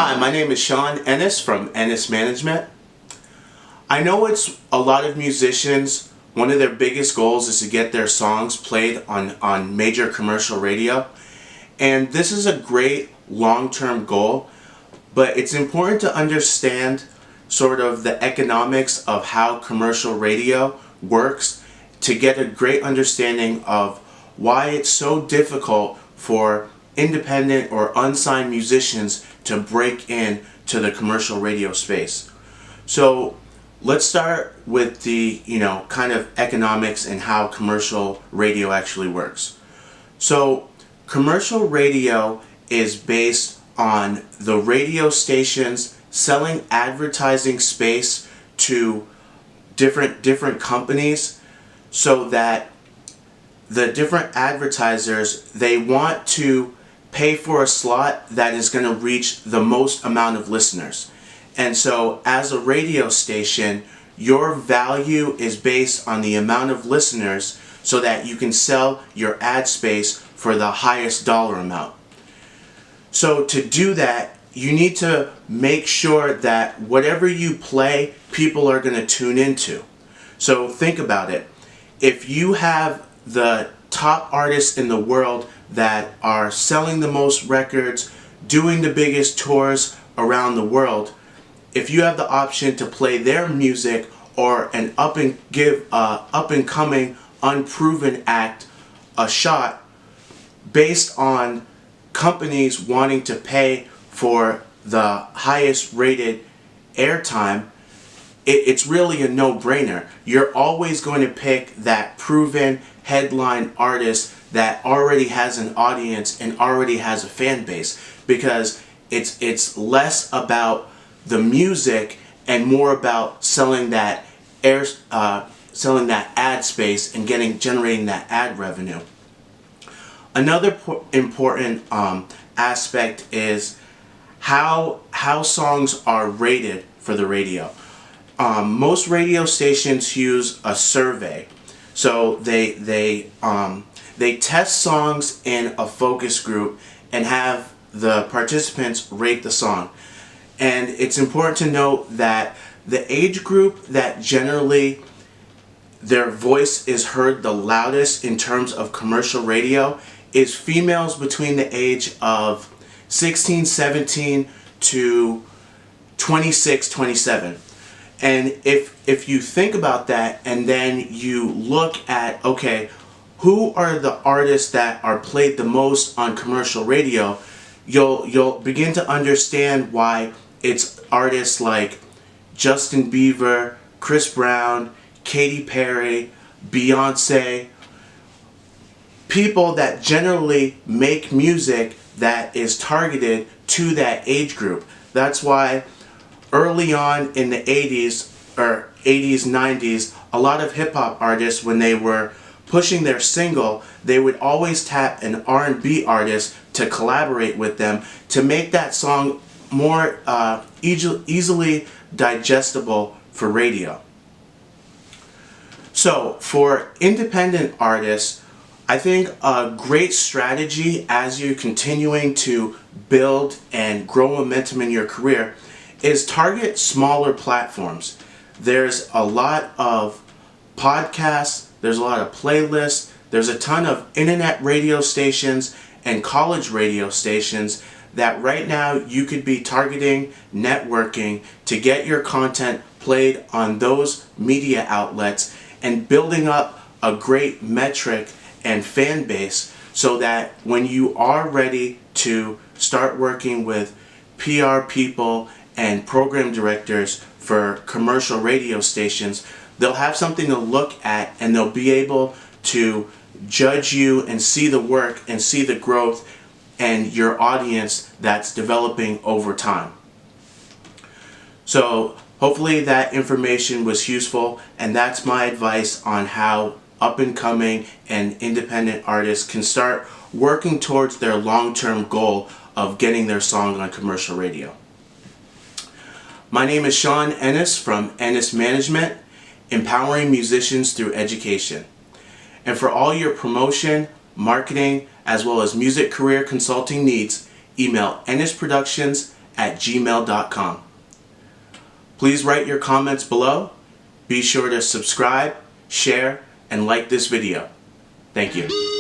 Hi, my name is Sean Ennis from Ennis Management. I know it's a lot of musicians, one of their biggest goals is to get their songs played on major commercial radio. And this is a great long-term goal, but it's important to understand sort of the economics of how commercial radio works to get a great understanding of why it's so difficult for independent or unsigned musicians to break in to the commercial radio space. So let's start with the kind of economics and how commercial radio actually works. So commercial radio is based on the radio stations selling advertising space to different companies, so that the different advertisers, they want to pay for a slot that is going to reach the most amount of listeners. And so as a radio station, your value is based on the amount of listeners so that you can sell your ad space for the highest dollar amount. So to do that, you need to make sure that whatever you play, people are going to tune into. So think about it. If you have the top artists in the world that are selling the most records, doing the biggest tours around the world, if you have the option to play their music or an up and coming unproven act a shot based on companies wanting to pay for the highest rated airtime, it's really a no-brainer. You're always going to pick that proven headline artist that already has an audience and already has a fan base, because it's less about the music and more about selling that ad space and generating that ad revenue. Another important aspect is how songs are rated for the radio. Most radio stations use a survey. So they test songs in a focus group and have the participants rate the song. And it's important to note that the age group that generally their voice is heard the loudest in terms of commercial radio is females between the age of 16, 17 to 26, 27. And if you think about that and then you look at, okay, who are the artists that are played the most on commercial radio, you'll begin to understand why it's artists like Justin Bieber, Chris Brown, Katy Perry, Beyonce, people that generally make music that is targeted to that age group. That's why early on in the 80s, 90s, a lot of hip-hop artists, when they were pushing their single, they would always tap an R&B artist to collaborate with them to make that song more easily digestible for radio. So for independent artists, I think a great strategy as you're continuing to build and grow momentum in your career is target smaller platforms. There's a lot of podcasts, there's a lot of playlists, there's a ton of internet radio stations and college radio stations that right now you could be targeting networking to get your content played on those media outlets and building up a great metric and fan base, so that when you are ready to start working with PR people and program directors for commercial radio stations, they'll have something to look at and they'll be able to judge you and see the work and see the growth and your audience that's developing over time. So hopefully that information was useful, and that's my advice on how up-and-coming and independent artists can start working towards their long-term goal of getting their song on commercial radio. My name is Sean Ennis from Ennis Management, empowering musicians through education. And for all your promotion, marketing, as well as music career consulting needs, email ennisproductions ennisproductions@gmail.com. Please write your comments below. Be sure to subscribe, share, and like this video. Thank you.